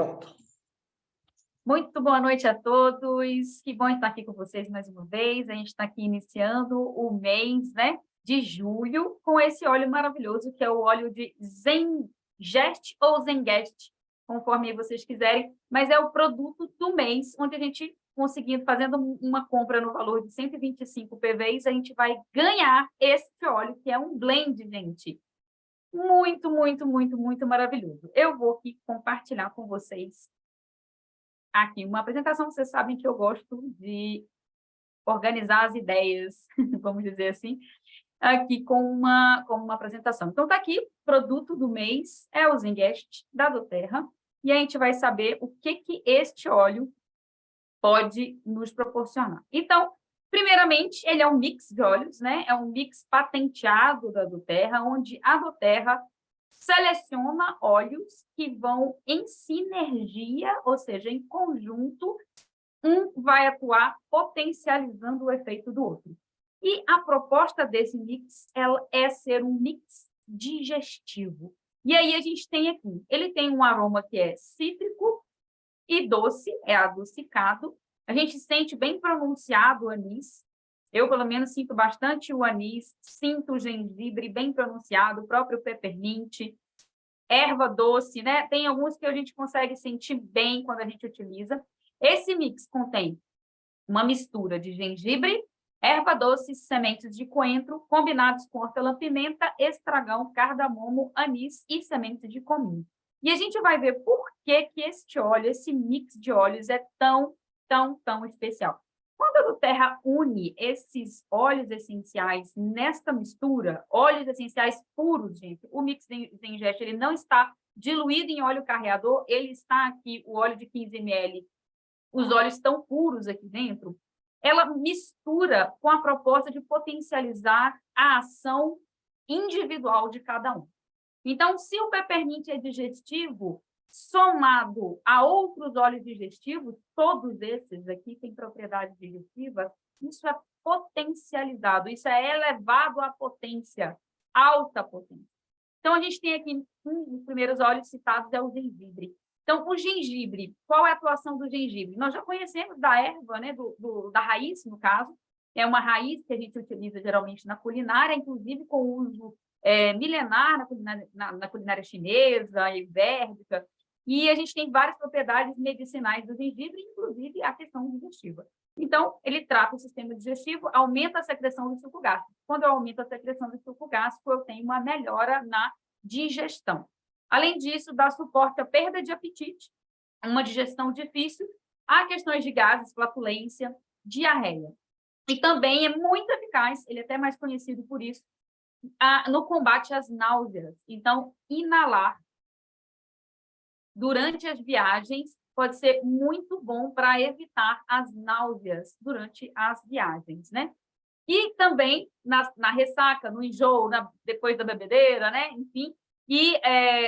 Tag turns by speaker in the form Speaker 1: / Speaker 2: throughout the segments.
Speaker 1: Pronto.
Speaker 2: Muito boa noite a todos. Que bom estar aqui com vocês mais uma vez. A gente está aqui iniciando o mês, né, de julho com esse óleo maravilhoso que é o óleo de Zengest ou Zengest, conforme vocês quiserem, mas é o produto do mês, onde a gente conseguindo, fazendo uma compra no valor de 125 PVs, a gente vai ganhar esse óleo, que é um blend, gente. Muito, muito, muito, muito maravilhoso. Eu vou aqui compartilhar com vocês aqui uma apresentação. Vocês sabem que eu gosto de organizar as ideias, vamos dizer assim, aqui com uma apresentação. Então, está aqui, produto do mês é o Zengest da doTERRA, e a gente vai saber o que este óleo pode nos proporcionar. Então, primeiramente, ele é um mix de óleos, né? É um mix patenteado da doTERRA, onde a doTERRA seleciona óleos que vão em sinergia, ou seja, em conjunto, um vai atuar potencializando o efeito do outro. E a proposta desse mix é ser um mix digestivo. E aí a gente tem aqui, ele tem um aroma que é cítrico e doce, é adocicado. A gente sente bem pronunciado o anis. Eu, pelo menos, sinto bastante o anis, sinto o gengibre bem pronunciado, o próprio peppermint, erva doce, né? Tem alguns que a gente consegue sentir bem quando a gente utiliza. Esse mix contém uma mistura de gengibre, erva doce, sementes de coentro, combinados com hortelã-pimenta, estragão, cardamomo, anis e sementes de cominho. E a gente vai ver por que este óleo, esse mix de óleos é tão, tão, tão especial. Quando a doTERRA une esses óleos essenciais nesta mistura, óleos essenciais puros, gente, o mix Zengest, ele não está diluído em óleo carreador, ele está aqui, o óleo de 15 ml, os óleos estão puros aqui dentro, ela mistura com a proposta de potencializar a ação individual de cada um. Então, se o peppermint é digestivo, somado a outros óleos digestivos, todos esses aqui têm propriedade digestiva, isso é potencializado, isso é elevado à potência, alta potência. Então, a gente tem aqui, um dos primeiros óleos citados é o gengibre. Então, o gengibre, qual é a atuação do gengibre? Nós já conhecemos da erva, né, da raiz, no caso, é uma raiz que a gente utiliza geralmente na culinária, inclusive com uso milenar na culinária chinesa, ibérica, e a gente tem várias propriedades medicinais do gengibre, inclusive a questão digestiva. Então, ele trata o sistema digestivo, aumenta a secreção do suco gástrico. Quando eu aumento a secreção do suco gástrico, eu tenho uma melhora na digestão. Além disso, dá suporte à perda de apetite, uma digestão difícil, a questões de gases, flatulência, diarreia. E também é muito eficaz, ele é até mais conhecido por isso, no combate às náuseas. Então, inalar durante as viagens pode ser muito bom para evitar as náuseas durante as viagens, né? E também na ressaca, no enjoo, depois da bebedeira, né? Enfim, e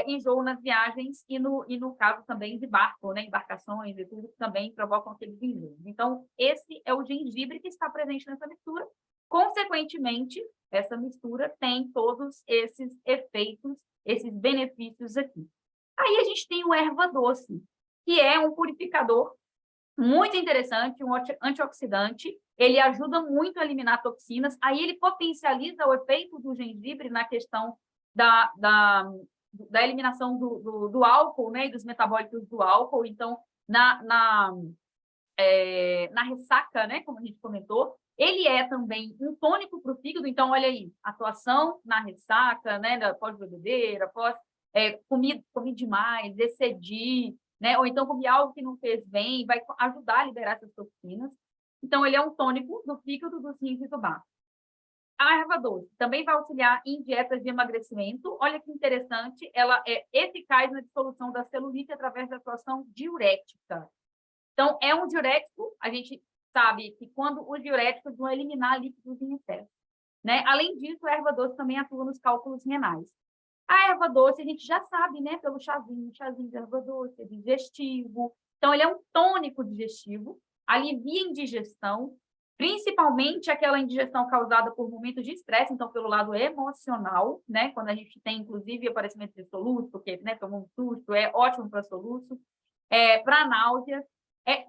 Speaker 2: enjoo nas viagens e no caso também de barco, né? Embarcações e tudo que também provocam aqueles enjoos. Então, esse é o gengibre que está presente nessa mistura. Consequentemente, essa mistura tem todos esses efeitos, esses benefícios aqui. Aí a gente tem o erva doce, que é um purificador muito interessante, um antioxidante, ele ajuda muito a eliminar toxinas, aí ele potencializa o efeito do gengibre na questão da eliminação do álcool, né, e dos metabólitos do álcool. Então, na ressaca, né, como a gente comentou, ele é também um tônico para o fígado. Então, olha aí, atuação na ressaca, né, pós-bebedeira, comi demais, excedi, né, ou então comi algo que não fez bem, vai ajudar a liberar essas toxinas. Então, ele é um tônico do fígado, dos rins e do baço. A erva doce também vai auxiliar em dietas de emagrecimento. Olha que interessante, ela é eficaz na dissolução da celulite através da atuação diurética. Então, é um diurético, a gente sabe que quando os diuréticos vão eliminar líquidos em excesso, né? Além disso, a erva doce também atua nos cálculos renais. A erva doce, a gente já sabe, né, pelo chazinho de erva doce, é digestivo. Então, ele é um tônico digestivo, alivia a indigestão, principalmente aquela indigestão causada por momentos de estresse, então, pelo lado emocional, né, quando a gente tem, inclusive, aparecimento de soluço, porque, né, tomou um susto, é ótimo para soluço. para náusea,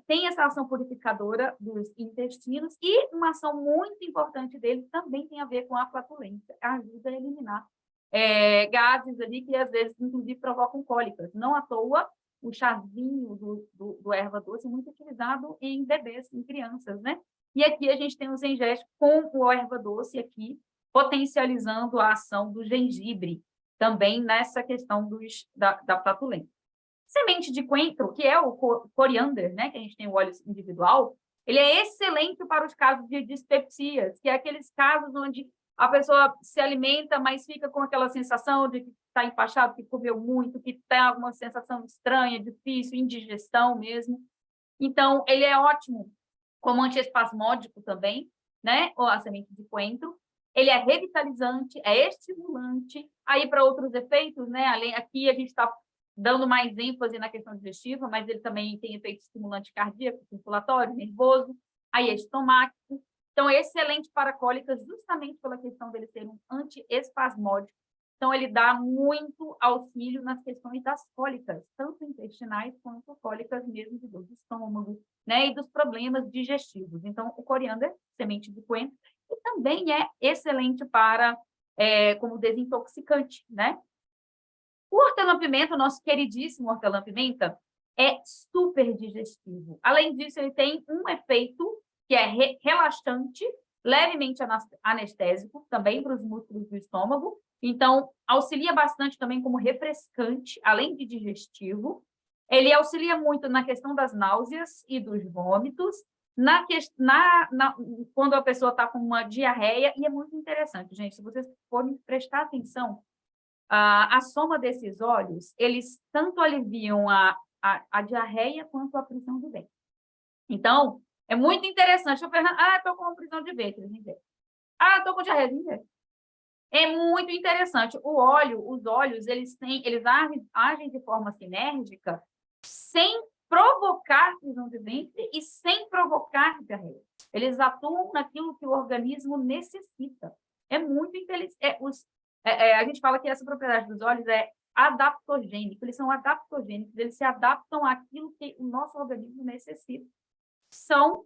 Speaker 2: tem essa ação purificadora dos intestinos e uma ação muito importante dele também tem a ver com a flatulência, ajuda a eliminar gases ali que às vezes, inclusive, provocam cólicas. Não à toa, o chazinho do erva doce é muito utilizado em bebês, em crianças, né? E aqui a gente tem o Zengeste com o erva doce aqui, potencializando a ação do gengibre, também nessa questão da flatulência. Semente de coentro, que é o coriander, né, que a gente tem o óleo individual, ele é excelente para os casos de dispepsias, que é aqueles casos onde a pessoa se alimenta, mas fica com aquela sensação de que está empachado, que comeu muito, que tem alguma sensação estranha, difícil, indigestão mesmo. Então, ele é ótimo como antiespasmódico também, né? Ou a semente de coentro. Ele é revitalizante, é estimulante. Aí, para outros efeitos, né? Aqui a gente está dando mais ênfase na questão digestiva, mas ele também tem efeito estimulante cardíaco, circulatório, nervoso, aí é estomáquico. Então, é excelente para cólicas, justamente pela questão dele ser um antiespasmódico. Então, ele dá muito auxílio nas questões das cólicas, tanto intestinais quanto cólicas mesmo de dor de estômago, né? E dos problemas digestivos. Então, o coriander, semente de coentro, e também é excelente para como desintoxicante, né? O hortelã-pimenta, nosso queridíssimo hortelã-pimenta, é super digestivo. Além disso, ele tem um efeito que é relaxante, levemente anestésico, também para os músculos do estômago. Então, auxilia bastante também como refrescante, além de digestivo. Ele auxilia muito na questão das náuseas e dos vômitos, quando a pessoa está com uma diarreia, e é muito interessante, gente, se vocês forem prestar atenção, a soma desses óleos, eles tanto aliviam a diarreia quanto a prisão de ventre. Então, é muito interessante. Eu pergunto, estou com prisão de ventre. Estou com diarreia. É muito interessante. Os óleos, eles agem de forma sinérgica sem provocar prisão de ventre e sem provocar diarreia. Eles atuam naquilo que o organismo necessita. É muito inteligente. A gente fala que essa propriedade dos óleos é adaptogênico. Eles são adaptogênicos, eles se adaptam àquilo que o nosso organismo necessita. São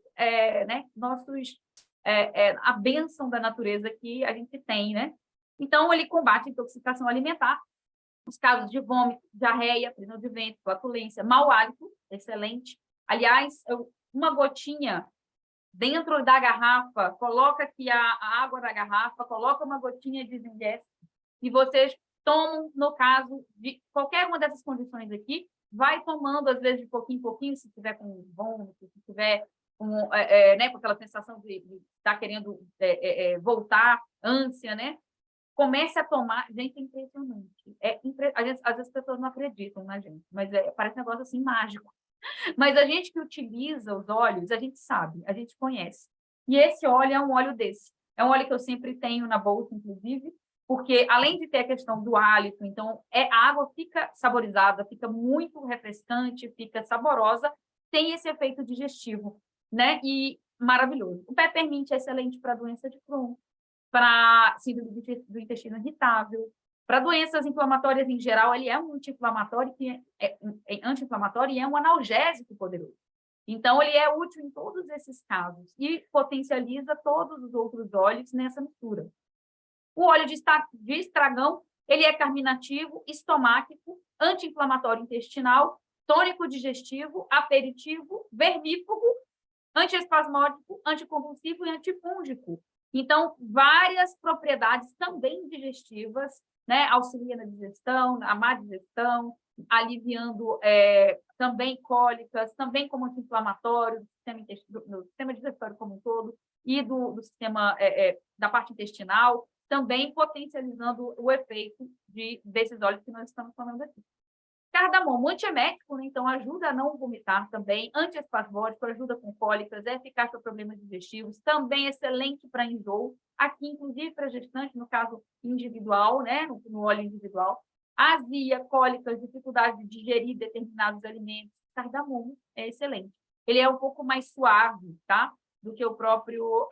Speaker 2: a bênção da natureza que a gente tem, né? Então, ele combate a intoxicação alimentar, os casos de vômito, diarreia, prisão de ventre, flatulência, mau hálito, excelente. Aliás, uma gotinha dentro da garrafa, coloca aqui a água da garrafa, coloca uma gotinha de Zengeste e vocês tomam, no caso de qualquer uma dessas condições aqui, vai tomando, às vezes, de pouquinho em pouquinho, se tiver com vômito, se tiver com aquela sensação de estar querendo voltar, ânsia, né? Comece a tomar. Gente, é impressionante. Às vezes as pessoas não acreditam na gente, mas parece um negócio assim mágico. Mas a gente que utiliza os óleos, a gente sabe, a gente conhece. E esse óleo é um óleo desse. É um óleo que eu sempre tenho na bolsa, inclusive, porque além de ter a questão do hálito, então a água fica saborizada, fica muito refrescante, fica saborosa, tem esse efeito digestivo, né? E maravilhoso. O peppermint é excelente para doença de Crohn, para síndrome do intestino irritável, para doenças inflamatórias em geral, ele é um anti-inflamatório anti-inflamatório e é um analgésico poderoso. Então, ele é útil em todos esses casos e potencializa todos os outros óleos nessa mistura. O óleo de estragão, ele é carminativo, estomáquico, anti-inflamatório intestinal, tônico digestivo, aperitivo, vermífugo, antiespasmódico, anticonvulsivo e antifúngico. Então, várias propriedades também digestivas, né? Auxilia na digestão, na má digestão, aliviando também cólicas, também como anti-inflamatório do sistema digestório como um todo e do sistema da parte intestinal, também potencializando o efeito desses óleos que nós estamos falando aqui. Cardamomo, antiemético, né? Então ajuda a não vomitar também, antiespasmódico, ajuda com cólicas, é eficaz para problemas digestivos, também excelente para enjoo, aqui inclusive para gestante, no caso individual, né? No óleo individual, azia, cólicas, dificuldade de digerir determinados alimentos, cardamomo é excelente. Ele é um pouco mais suave, tá? Do que o próprio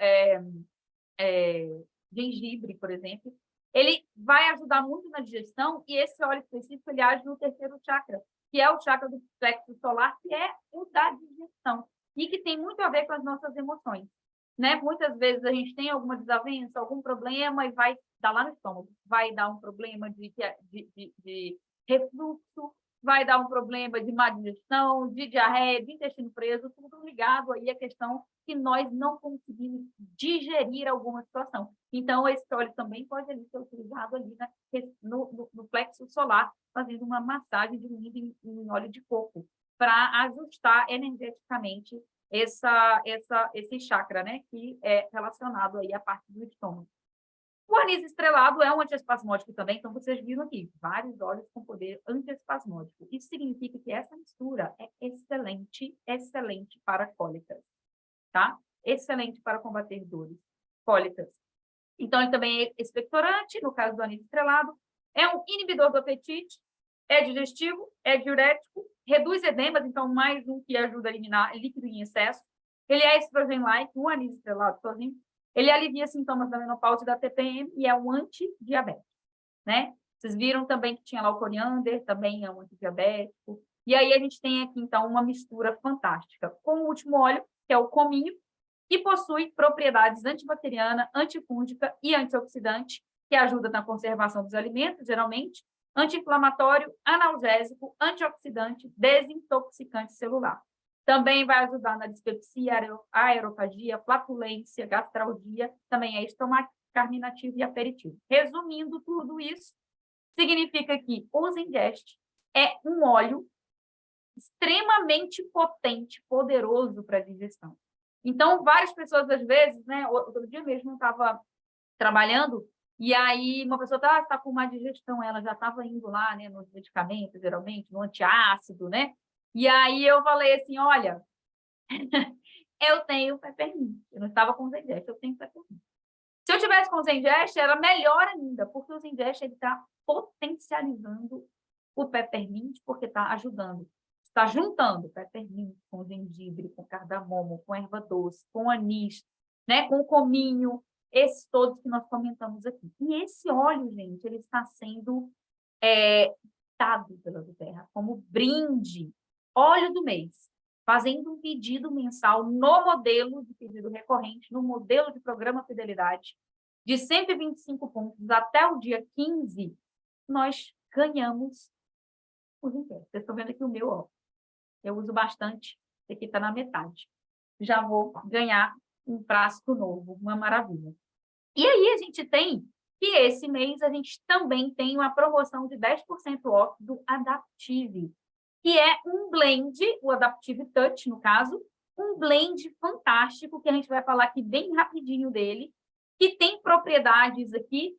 Speaker 2: gengibre, por exemplo. Ele vai ajudar muito na digestão e esse óleo específico ele age no terceiro chakra, que é o chakra do plexo solar, que é o da digestão, e que tem muito a ver com as nossas emoções, né? Muitas vezes a gente tem alguma desavença, algum problema, e vai dar lá no estômago, vai dar um problema de refluxo, vai dar um problema de má digestão, de diarreia, de intestino preso, tudo ligado aí à questão que nós não conseguimos digerir alguma situação. Então, esse óleo também pode ali ser utilizado ali, né, no plexo solar, fazendo uma massagem diluída em óleo de coco, para ajustar energeticamente esse chakra, né, que é relacionado aí à parte do estômago. O anis estrelado é um antiespasmódico também, então vocês viram aqui, vários óleos com poder antiespasmódico. Isso significa que essa mistura é excelente, excelente para cólicas, tá? Excelente para combater dores cólicas. Então, ele também é expectorante, no caso do anis estrelado, é um inibidor do apetite, é digestivo, é diurético, reduz edemas, então mais um que ajuda a eliminar líquido em excesso. Ele é estrogen-like, o anis estrelado sozinho. Ele alivia sintomas da menopausa e da TPM e é um antidiabético, né? Vocês viram também que tinha lá o coriander, também é um antidiabético. E aí a gente tem aqui, então, uma mistura fantástica com o último óleo, que é o cominho, que possui propriedades antibacteriana, antifúngica e antioxidante, que ajuda na conservação dos alimentos, geralmente, anti-inflamatório, analgésico, antioxidante, desintoxicante celular. Também vai ajudar na dispepsia, aerofagia, flatulência, gastralgia, também é estomac, carminativo e aperitivo. Resumindo tudo isso, significa que o Zengest é um óleo extremamente potente, poderoso para a digestão. Então, várias pessoas, às vezes, né? Outro dia mesmo eu estava trabalhando, e aí uma pessoa está com má digestão, ela já estava indo lá, né, nos medicamentos, geralmente, no antiácido, né? E aí eu falei assim, olha, eu tenho peppermint. Eu não estava com Zengest, eu tenho peppermint. Se eu tivesse com o Zengest, era melhor ainda, porque o Zengest está potencializando o peppermint, porque está ajudando. Está juntando peppermint com gengibre, com cardamomo, com erva doce, com anis, né, com cominho, esses todos que nós comentamos aqui. E esse óleo, gente, ele está sendo dado pela Terra como brinde, óleo do mês, fazendo um pedido mensal no modelo de pedido recorrente, no modelo de programa Fidelidade, de 125 pontos até o dia 15, nós ganhamos os ingressos. Vocês estão vendo aqui o meu, ó. Eu uso bastante, esse aqui está na metade. Já vou ganhar um frasco novo, uma maravilha. E aí a gente tem que esse mês a gente também tem uma promoção de 10% off do Adaptive, que é um blend, o Adaptive Touch, no caso, um blend fantástico, que a gente vai falar aqui bem rapidinho dele, que tem propriedades aqui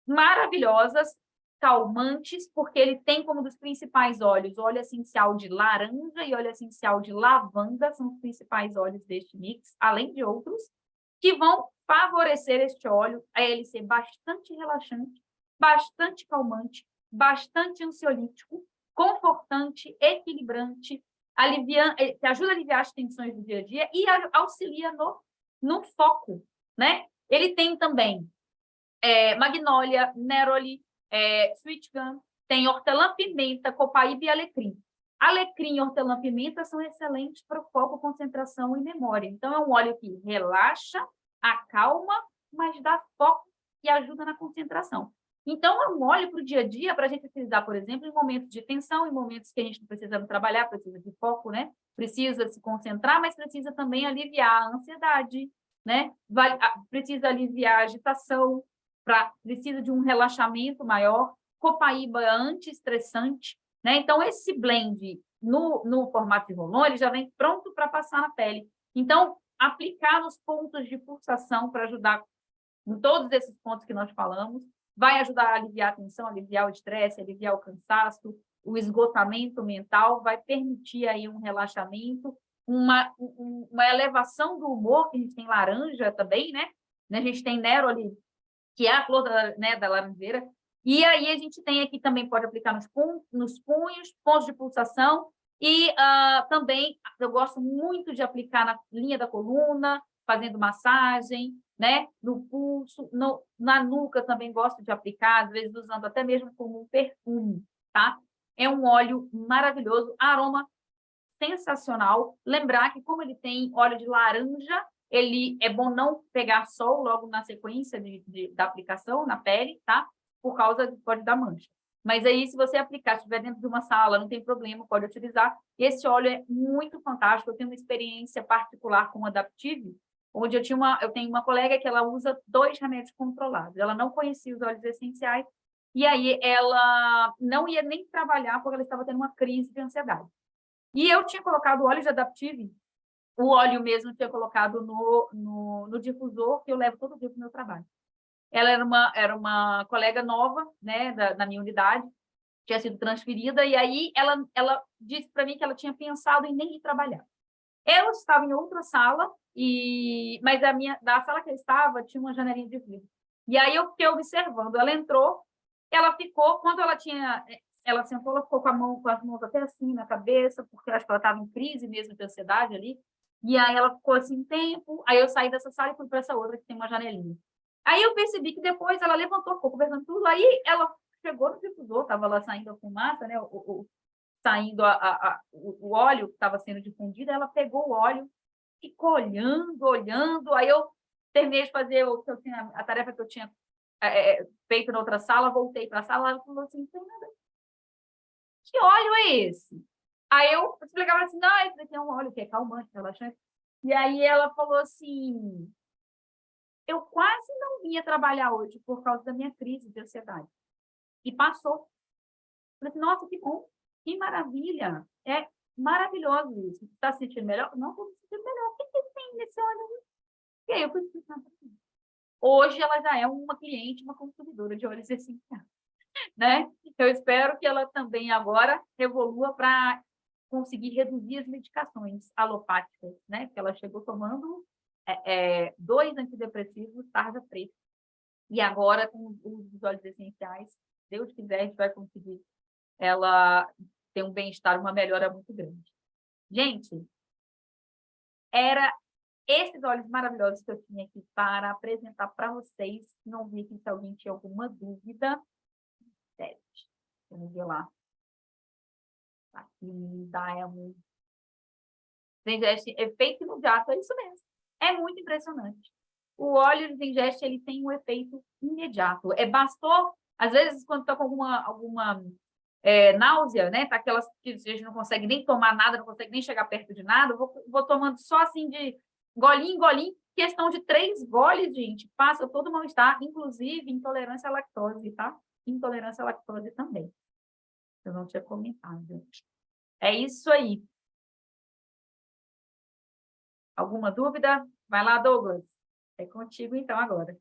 Speaker 2: maravilhosas, calmantes, porque ele tem como dos principais óleos óleo essencial de laranja e óleo essencial de lavanda, são os principais óleos deste mix, além de outros, que vão favorecer este óleo a ele ser bastante relaxante, bastante calmante, bastante ansiolítico, confortante, equilibrante, que ajuda a aliviar as tensões do dia a dia e auxilia no foco, né? Ele tem também magnólia, neroli, sweet gum, tem hortelã-pimenta, copaíba e alecrim. Alecrim e hortelã-pimenta são excelentes para o foco, concentração e memória. Então, é um óleo que relaxa, acalma, mas dá foco e ajuda na concentração. Então, é um óleo para o dia a dia, para a gente utilizar, por exemplo, em momentos de tensão, em momentos que a gente não precisa trabalhar, precisa de foco, né? Precisa se concentrar, mas precisa também aliviar a ansiedade, né? Precisa aliviar a agitação, precisa de um relaxamento maior, copaíba anti-estressante, né? Então, esse blend no formato de rolon, ele já vem pronto para passar na pele. Então, aplicar nos pontos de pulsação para ajudar em todos esses pontos que nós falamos, vai ajudar a aliviar a tensão, aliviar o estresse, aliviar o cansaço, o esgotamento mental, vai permitir aí um relaxamento, uma elevação do humor, que a gente tem laranja também, né? A gente tem neroli, que é a flor da laranjeira. E aí a gente tem aqui também, pode aplicar nos punhos, pontos de pulsação, e também eu gosto muito de aplicar na linha da coluna, fazendo massagem, né? No pulso, na nuca também gosto de aplicar, às vezes usando até mesmo como um perfume, tá? É um óleo maravilhoso, aroma sensacional. Lembrar que, como ele tem óleo de laranja, ele é bom não pegar sol logo na sequência da aplicação na pele, tá? Por causa pode dar mancha. Mas aí, se você aplicar, estiver dentro de uma sala, não tem problema, pode utilizar. Esse óleo é muito fantástico. Eu tenho uma experiência particular com o Adaptive, onde eu tenho uma colega que ela usa 2 remédios controlados. Ela não conhecia os óleos essenciais, e aí ela não ia nem trabalhar porque ela estava tendo uma crise de ansiedade. E eu tinha colocado óleo de Adaptive, o óleo mesmo tinha colocado no difusor, que eu levo todo dia para o meu trabalho. Ela era uma colega nova, né, da minha unidade, tinha sido transferida, e aí ela disse para mim que ela tinha pensado em nem ir trabalhar. Eu estava em outra sala, mas da sala que eu estava tinha uma janelinha de vidro. E aí eu fiquei observando. Ela entrou, ela ficou, quando ela sentou, ela ficou com as mãos até assim na cabeça, porque eu acho que ela estava em crise mesmo de ansiedade ali. E aí ela ficou assim um tempo, aí eu saí dessa sala e fui para essa outra que tem uma janelinha. Aí eu percebi que depois ela levantou, ficou conversando tudo, aí ela chegou no difusor, estava lá saindo a fumaça, né, saindo o óleo que estava sendo difundido, ela pegou o óleo, ficou olhando, aí eu terminei de fazer a tarefa que eu tinha feito na outra sala, voltei para a sala, ela falou assim, Fernanda, que óleo é esse? Aí eu explicava assim, não, esse daqui é um óleo que é calmante, relaxante. E aí ela falou assim, eu quase não vinha trabalhar hoje por causa da minha crise de ansiedade. E passou. Eu falei assim, nossa, que bom, que maravilha. É maravilhoso isso. Está se sentindo melhor? Não estou me sentindo melhor. O que tem nesse óleo? E aí eu fui explicar para ela. Hoje ela já é uma cliente, uma consumidora de óleos essenciais, né? Eu espero que ela também agora evolua para conseguir reduzir as medicações alopáticas, né? Que ela chegou tomando 2 antidepressivos tarja preta. E agora, com os óleos essenciais, Deus quiser, a gente vai conseguir ela ter um bem-estar, uma melhora muito grande. Gente, era esses óleos maravilhosos que eu tinha aqui para apresentar para vocês. Não vi aqui se alguém tinha alguma dúvida. Vamos ver lá. Aqui, Diamond. Zengeste, efeito imediato, é isso mesmo. É muito impressionante. O óleo de Zengeste, ele tem um efeito imediato. Bastou, às vezes, quando está com alguma náusea, né? Tá aquelas que a gente não consegue nem tomar nada, não consegue nem chegar perto de nada, vou tomando só assim de golinho em golinho, questão de 3 goles, gente, passa todo o mal-estar, inclusive intolerância à lactose, tá? Intolerância à lactose também. Eu não tinha comentado. É isso aí. Alguma dúvida? Vai lá, Douglas. É contigo, então, agora.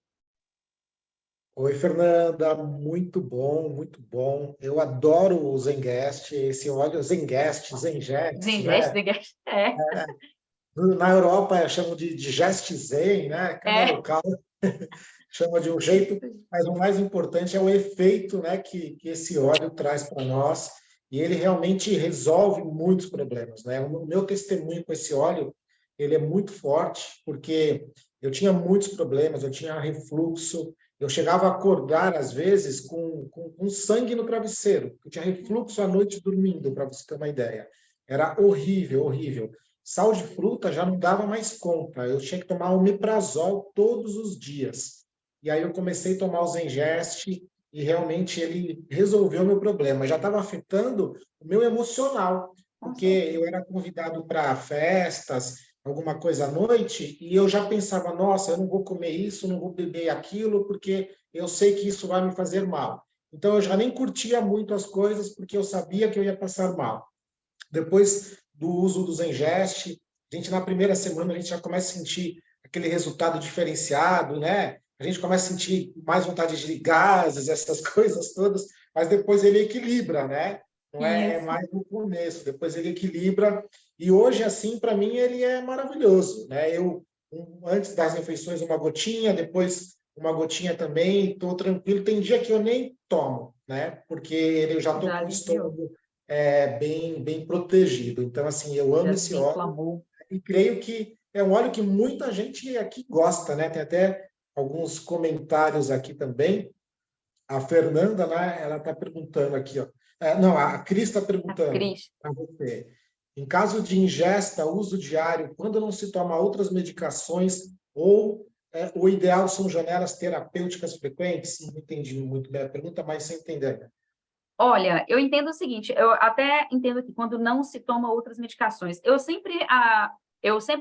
Speaker 1: Oi, Fernanda, muito bom, muito bom. Eu adoro o Zengest, esse óleo Zengest, né?
Speaker 2: Zengeste,
Speaker 1: Na Europa chamam de Gest-Zen, né? Aqui no local chama de um jeito, mas o mais importante é o efeito, né, que esse óleo traz para nós, e ele realmente resolve muitos problemas, né? O meu testemunho com esse óleo, ele é muito forte, porque eu tinha muitos problemas, eu tinha refluxo, eu chegava a acordar, às vezes, com sangue no travesseiro, eu tinha refluxo à noite dormindo, para você ter uma ideia. Era horrível, horrível. Sal de fruta já não dava mais conta, eu tinha que tomar omeprazol todos os dias. E aí eu comecei a tomar o Zengest e realmente ele resolveu o meu problema. Já estava afetando o meu emocional, porque eu era convidado para festas, alguma coisa à noite, e eu já pensava, nossa, eu não vou comer isso, não vou beber aquilo, porque eu sei que isso vai me fazer mal. Então eu já nem curtia muito as coisas, porque eu sabia que eu ia passar mal. Depois do uso do Zengest, a gente na primeira semana a gente já começa a sentir aquele resultado diferenciado, né? A gente começa a sentir mais vontade de gases, essas coisas todas, mas depois ele equilibra, né? Não é mais no começo, depois ele equilibra. E hoje, assim, para mim, ele é maravilhoso, né? Antes das refeições, uma gotinha, depois uma gotinha também, estou tranquilo. Tem dia que eu nem tomo, né? Porque eu já estou com o estômago bem protegido. Então, assim, eu amo
Speaker 2: Já
Speaker 1: esse óleo
Speaker 2: desinflamou.
Speaker 1: e creio que é um óleo que muita gente aqui gosta, né? Tem até alguns comentários aqui também. A Fernanda, né, ela está perguntando aqui, ó. Não, a Cris está
Speaker 2: A
Speaker 1: perguntando
Speaker 2: Cris.
Speaker 1: para você. Em caso de ingesta, uso diário, quando não se toma outras medicações, ou o ideal são janelas terapêuticas frequentes? Não entendi muito bem a pergunta, mas você entendeu.
Speaker 2: Olha, eu entendo o seguinte, eu até entendo que quando não se toma outras medicações, eu sempre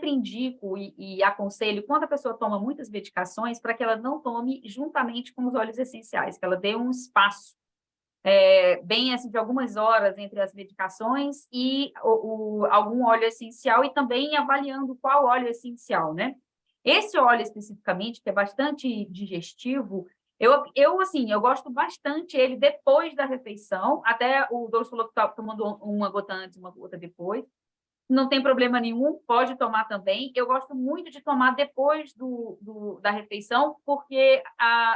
Speaker 2: indico e aconselho, quando a pessoa toma muitas medicações, para que ela não tome juntamente com os óleos essenciais, que ela dê um espaço bem assim, de algumas horas entre as medicações e algum óleo essencial, e também avaliando qual óleo essencial, né? Esse óleo especificamente, que é bastante digestivo, assim, eu gosto bastante ele depois da refeição, até o Douglas falou que está tomando uma gota antes, uma gota depois, não tem problema nenhum, pode tomar também. Eu gosto muito de tomar depois da refeição, porque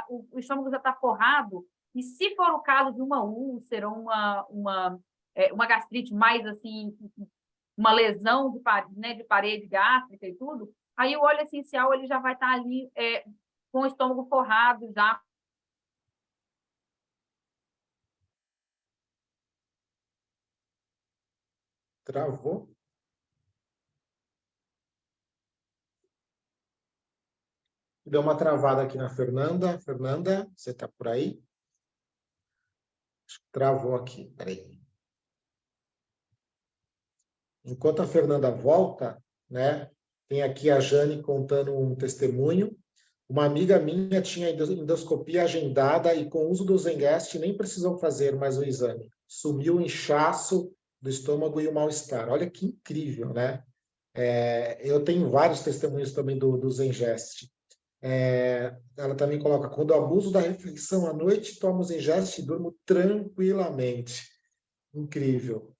Speaker 2: o estômago já está forrado, e se for o caso de uma úlcera, uma gastrite mais assim, uma lesão de parede gástrica e tudo, aí o óleo essencial ele já vai estar ali com o estômago forrado, já.
Speaker 1: Travou? Deu uma travada aqui na Fernanda. Fernanda, você está por aí? Travou aqui, peraí. Enquanto a Fernanda volta, né, tem aqui a Jane contando um testemunho. Uma amiga minha tinha endoscopia agendada e com o uso do Zengest nem precisou fazer mais o exame. Sumiu o inchaço do estômago e o mal-estar. Olha que incrível, né? Eu tenho vários testemunhos também do Zengest. Ela também coloca, quando abuso da refeição à noite, tomo Zengest e durmo tranquilamente. Incrível.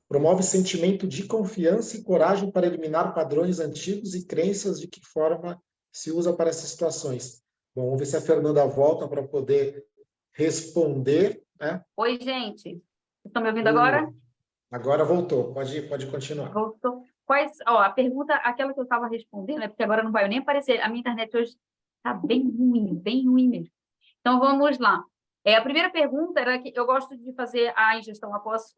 Speaker 1: Promove sentimento de confiança e coragem para eliminar padrões antigos e crenças de que forma se usa para essas situações. Bom, vamos ver se a Fernanda volta para poder responder, né?
Speaker 2: Oi, gente. Estão me ouvindo agora?
Speaker 1: Agora voltou. Pode continuar.
Speaker 2: Voltou. A pergunta, aquela que eu estava respondendo, é porque agora não vai nem aparecer. A minha internet hoje está bem ruim mesmo. Então, vamos lá. A primeira pergunta era que eu gosto de fazer a ingestão após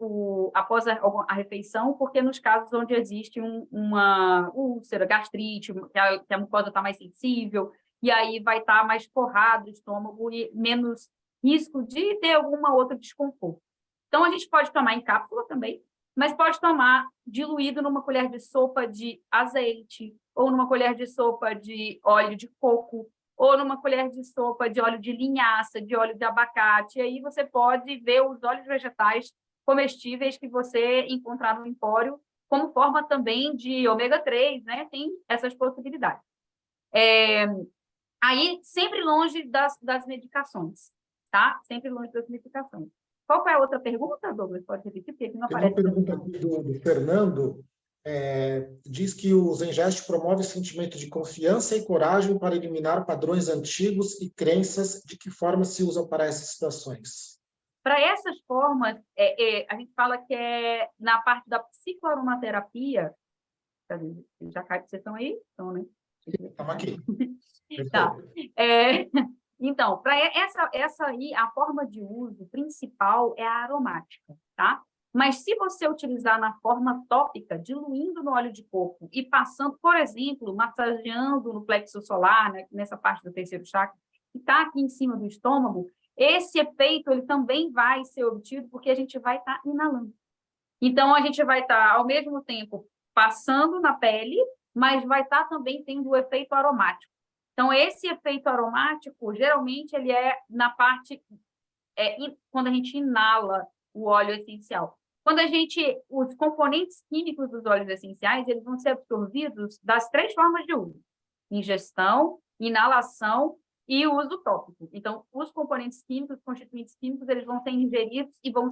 Speaker 2: a refeição, porque nos casos onde existe uma úlcera, gastrite, que a mucosa está mais sensível, e aí vai estar mais forrado o estômago e menos risco de ter alguma outra desconforto. Então, a gente pode tomar em cápsula também, mas pode tomar diluído numa colher de sopa de azeite, ou numa colher de sopa de óleo de coco, ou numa colher de sopa de óleo de linhaça, de óleo de abacate. E aí você pode ver os óleos vegetais comestíveis que você encontrar no empório, como forma também de ômega 3, né? Tem essas possibilidades. Aí, sempre longe das medicações, tá? Sempre longe das medicações. Qual foi a outra pergunta, Douglas? Pode repetir, porque aqui não
Speaker 1: Tem uma
Speaker 2: aparece.
Speaker 1: pergunta aqui do Fernando. Diz que o Zengest promove sentimento de confiança e coragem para eliminar padrões antigos e crenças de que forma se usam para essas situações.
Speaker 2: Para essas formas, a gente fala que é na parte da psicoaromaterapia. Já cai, vocês estão aí? Estão, né?
Speaker 1: Estamos aqui.
Speaker 2: Tá. Então, para essa aí, a forma de uso principal é a aromática, tá? Mas se você utilizar na forma tópica, diluindo no óleo de coco e passando, por exemplo, massageando no plexo solar, né, nessa parte do terceiro chakra, que está aqui em cima do estômago, esse efeito ele também vai ser obtido porque a gente vai estar inalando. Então, a gente vai estar, ao mesmo tempo, passando na pele, mas vai estar também tendo o efeito aromático. Então, esse efeito aromático, geralmente, ele é na parte, quando a gente inala o óleo essencial. Os componentes químicos dos óleos essenciais, eles vão ser absorvidos das 3 formas de uso: ingestão, inalação e uso tópico. Então, os componentes químicos, os constituintes químicos, eles vão ser ingeridos e vão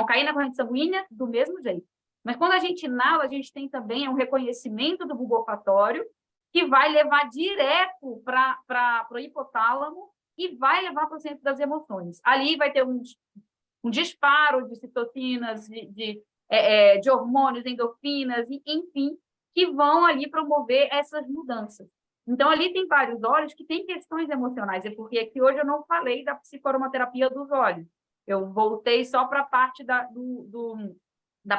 Speaker 2: cair na corrente sanguínea do mesmo jeito. Mas quando a gente inala, a gente tem também um reconhecimento do bulbo olfatório, que vai levar direto para o hipotálamo e vai levar para o centro das emoções. Ali vai ter um disparo de citocinas, de hormônios, endorfinas, enfim, que vão ali promover essas mudanças. Então, ali tem vários óleos que têm questões emocionais, porque aqui hoje eu não falei da psicoaromaterapia dos óleos, Eu voltei só para a parte da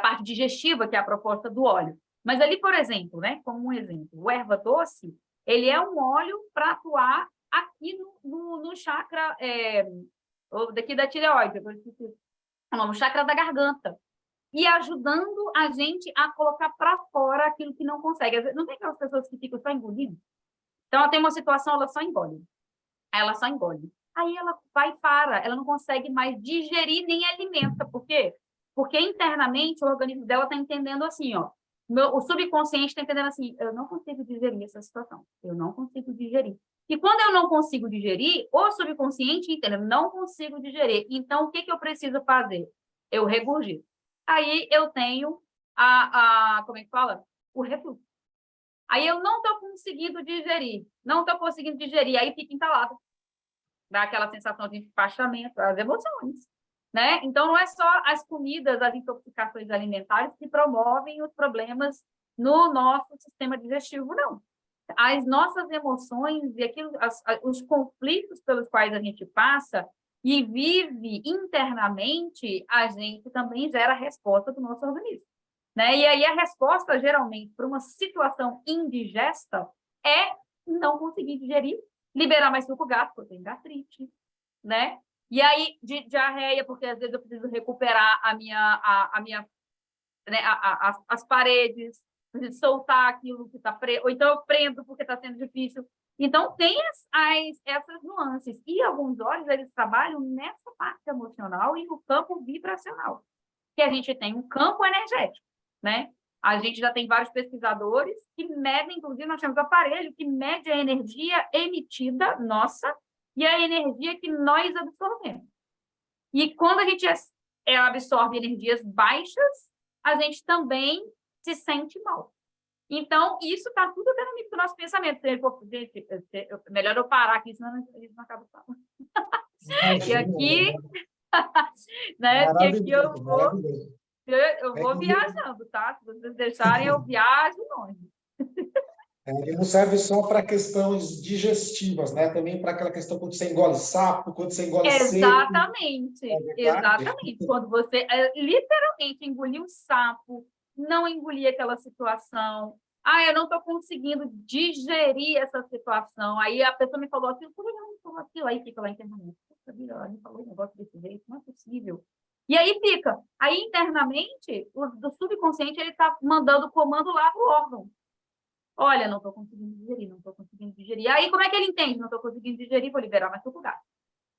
Speaker 2: parte digestiva, que é a proposta do óleo. Mas ali, por exemplo, né, como um exemplo, o erva doce, ele é um óleo para atuar aqui no chakra daqui da tireoide, no chakra da garganta, e ajudando a gente a colocar para fora aquilo que não consegue. Não tem aquelas pessoas que ficam só engolindo? Então, ela tem uma situação, ela só engole. Ela só engole. Aí ela vai e para, ela não consegue mais digerir nem alimenta. Por quê? Porque internamente o organismo dela está entendendo assim, ó. O subconsciente está entendendo assim, eu não consigo digerir essa situação. Eu não consigo digerir. E quando eu não consigo digerir, o subconsciente entende, eu não consigo digerir. Então, o que eu preciso fazer? Eu regurgito. Aí eu tenho como é que fala? O refluxo. Aí eu não estou conseguindo digerir, não estou conseguindo digerir, aí fica entalado. Dá aquela sensação de empachamento, as emoções, né? Então, não é só as comidas, as intoxicações alimentares que promovem os problemas no nosso sistema digestivo, não. As nossas emoções e os conflitos pelos quais a gente passa e vive internamente, a gente também gera a resposta do nosso organismo. Né? E aí a resposta, geralmente, para uma situação indigesta é não conseguir digerir, liberar mais suco gástrico, eu tenho gastrite, né? E aí, de diarreia, porque às vezes eu preciso recuperar né, as paredes, preciso soltar aquilo que está preso, ou então eu prendo porque está sendo difícil. Então, tem essas nuances. E alguns olhos, eles trabalham nessa parte emocional e no campo vibracional, que a gente tem um campo energético, né? A gente já tem vários pesquisadores que medem, inclusive nós temos um aparelho que mede a energia emitida nossa e a energia que nós absorvemos. E quando a gente absorve energias baixas, a gente também se sente mal. Então, isso está tudo dentro do nosso pensamento. Melhor eu parar aqui, senão a gente não acaba falando. E aqui, né? Porque aqui eu vou viajando, tá? Se vocês deixarem, eu viajo longe.
Speaker 1: Ele não serve só para questões digestivas, né? Também para aquela questão quando você engole sapo, quando você engole seco.
Speaker 2: Exatamente. Quando você literalmente engoliu um sapo, não engolir aquela situação. Eu não estou conseguindo digerir essa situação. Aí a pessoa me falou aquilo, por que não me falou aquilo? Aí fica lá internamente. Ela me falou um negócio desse jeito, não é possível. E aí fica. Aí internamente, o subconsciente ele está mandando o comando lá para o órgão. Olha, não estou conseguindo digerir, não estou conseguindo digerir. Aí como é que ele entende? Não estou conseguindo digerir, vou liberar mais suco gástrico.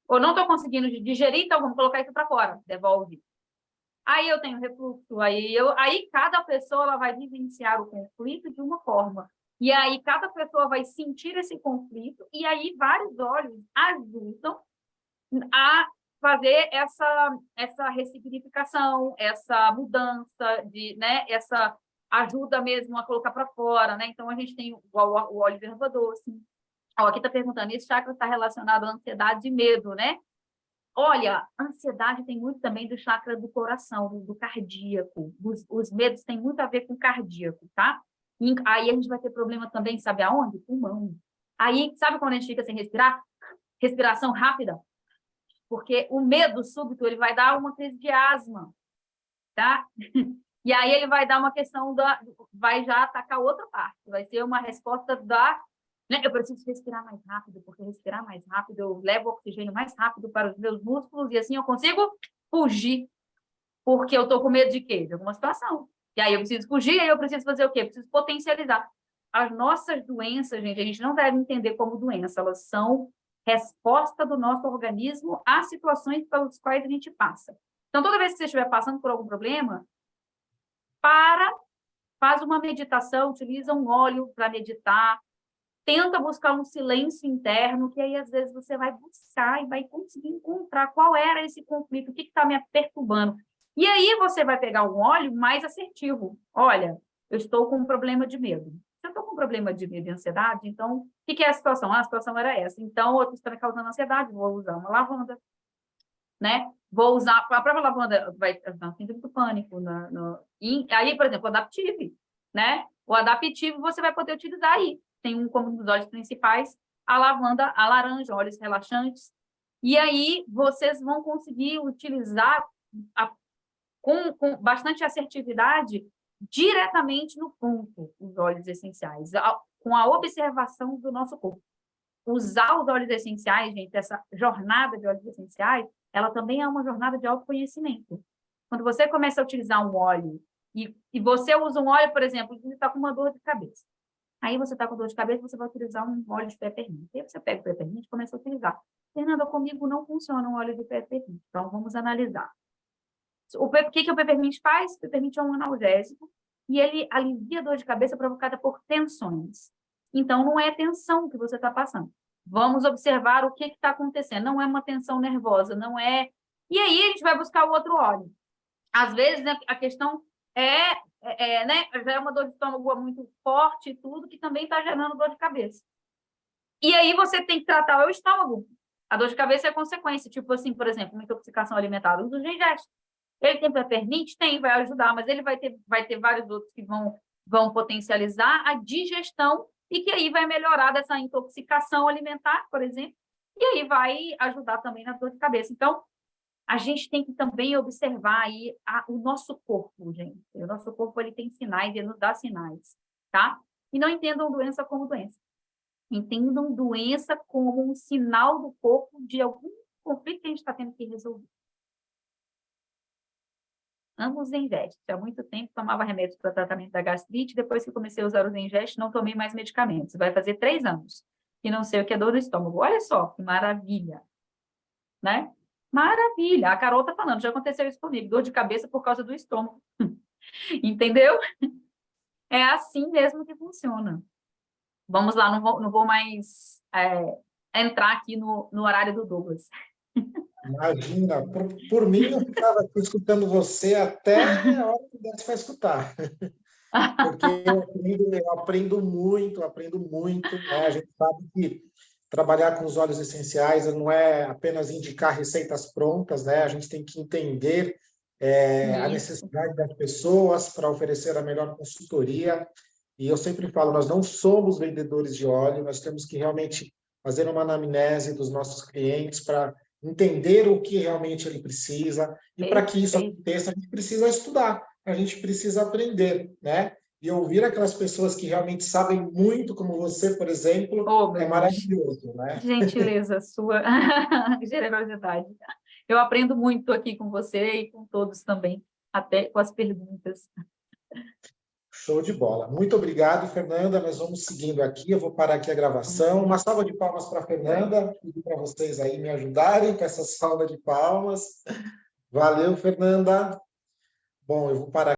Speaker 2: Ou não estou conseguindo digerir, então vamos colocar isso para fora, devolve. Aí eu tenho refluxo, aí cada pessoa ela vai vivenciar o conflito de uma forma. E aí cada pessoa vai sentir esse conflito, e aí vários olhos ajudam a fazer essa ressignificação, essa mudança, né, essa ajuda mesmo a colocar para fora. Né? Então, a gente tem o óleo de erva doce. Aqui está perguntando, esse chakra está relacionado à ansiedade e medo, né? Olha, ansiedade tem muito também do chakra do coração, do cardíaco. Os medos têm muito a ver com o cardíaco, tá? E aí a gente vai ter problema também, sabe aonde? Pulmão. Aí, sabe quando a gente fica sem respirar? Respiração rápida. Porque o medo súbito, ele vai dar uma crise de asma, tá? E aí ele vai dar uma questão vai já atacar outra parte. Vai ser uma resposta né? Eu preciso respirar mais rápido, porque respirar mais rápido, eu levo o oxigênio mais rápido para os meus músculos e assim eu consigo fugir. Porque eu estou com medo de quê? De alguma situação. E aí eu preciso fugir, e aí eu preciso fazer o quê? Eu preciso potencializar. As nossas doenças, gente, a gente não deve entender como doença, elas são resposta do nosso organismo às situações pelas quais a gente passa. Então, toda vez que você estiver passando por algum problema, faz uma meditação, utiliza um óleo para meditar, tenta buscar um silêncio interno, que aí às vezes você vai buscar e vai conseguir encontrar qual era esse conflito, o que está me perturbando. E aí você vai pegar um óleo mais assertivo. Olha, eu estou com um problema de medo. Se eu estou com um problema de medo e ansiedade, então, o que é a situação? A situação era essa. Então, eu estou me causando ansiedade, vou usar uma lavanda, né? Vou usar, a própria lavanda vai ajudar no síndrome do pânico. Aí, por exemplo, o Adaptive, né? O Adaptive você vai poder utilizar aí. Tem como um dos óleos principais, a lavanda, a laranja, óleos relaxantes. E aí vocês vão conseguir utilizar com bastante assertividade diretamente no ponto os óleos essenciais, com a observação do nosso corpo. Usar os óleos essenciais, gente, essa jornada de óleos essenciais, ela também é uma jornada de autoconhecimento. Quando você começa a utilizar um óleo, e você usa um óleo, por exemplo, você está com uma dor de cabeça. Aí você está com dor de cabeça, você vai utilizar um óleo de peppermint. Aí você pega o peppermint e começa a utilizar. Fernanda, comigo não funciona um óleo de peppermint. Então, vamos analisar. O que o peppermint faz? O peppermint é um analgésico e ele alivia a dor de cabeça provocada por tensões. Então, não é tensão que você está passando. Vamos observar o que está acontecendo. Não é uma tensão nervosa, não é... E aí, a gente vai buscar o outro óleo. Às vezes, né, a questão né, já é uma dor de estômago muito forte e tudo, que também está gerando dor de cabeça. E aí, você tem que tratar o estômago. A dor de cabeça é consequência. Tipo assim, por exemplo, uma intoxicação alimentar. Usa o Gengeste. Ele tem peppermint? Tem, vai ajudar, mas ele vai ter vários outros que vão potencializar a digestão e que aí vai melhorar dessa intoxicação alimentar, por exemplo, e aí vai ajudar também na dor de cabeça. Então, a gente tem que também observar aí o nosso corpo, gente. O nosso corpo, ele tem sinais, ele nos dá sinais, tá? E não entendam doença como doença. Entendam doença como um sinal do corpo de algum conflito que a gente está tendo que resolver. Ambos Zengest. Há muito tempo tomava remédios para tratamento da gastrite, depois que comecei a usar o Zengest, não tomei mais medicamentos. Vai fazer 3 anos. E não sei o que é dor no estômago. Olha só, que maravilha. Né? Maravilha. A Carol está falando, já aconteceu isso comigo, dor de cabeça por causa do estômago. Entendeu? É assim mesmo que funciona. Vamos lá, não vou mais entrar aqui no horário do Douglas.
Speaker 1: Imagina, por mim, eu ficava aqui escutando você até a hora que desse para escutar. Porque eu aprendo muito, né? A gente sabe que trabalhar com os óleos essenciais não é apenas indicar receitas prontas, né? A gente tem que entender a necessidade das pessoas para oferecer a melhor consultoria. E eu sempre falo, nós não somos vendedores de óleo, nós temos que realmente fazer uma anamnese dos nossos clientes para entender o que realmente ele precisa. E para que isso aconteça, a gente precisa estudar, a gente precisa aprender, né? E ouvir aquelas pessoas que realmente sabem muito, como você, por exemplo, é maravilhoso, né?
Speaker 2: Gentileza sua, generosidade. Eu aprendo muito aqui com você e com todos também, até com as perguntas.
Speaker 1: Show de bola. Muito obrigado, Fernanda. Nós vamos seguindo aqui. Eu vou parar aqui a gravação. Uma salva de palmas para a Fernanda. Pedir para vocês aí me ajudarem com essa salva de palmas. Valeu, Fernanda. Bom, eu vou parar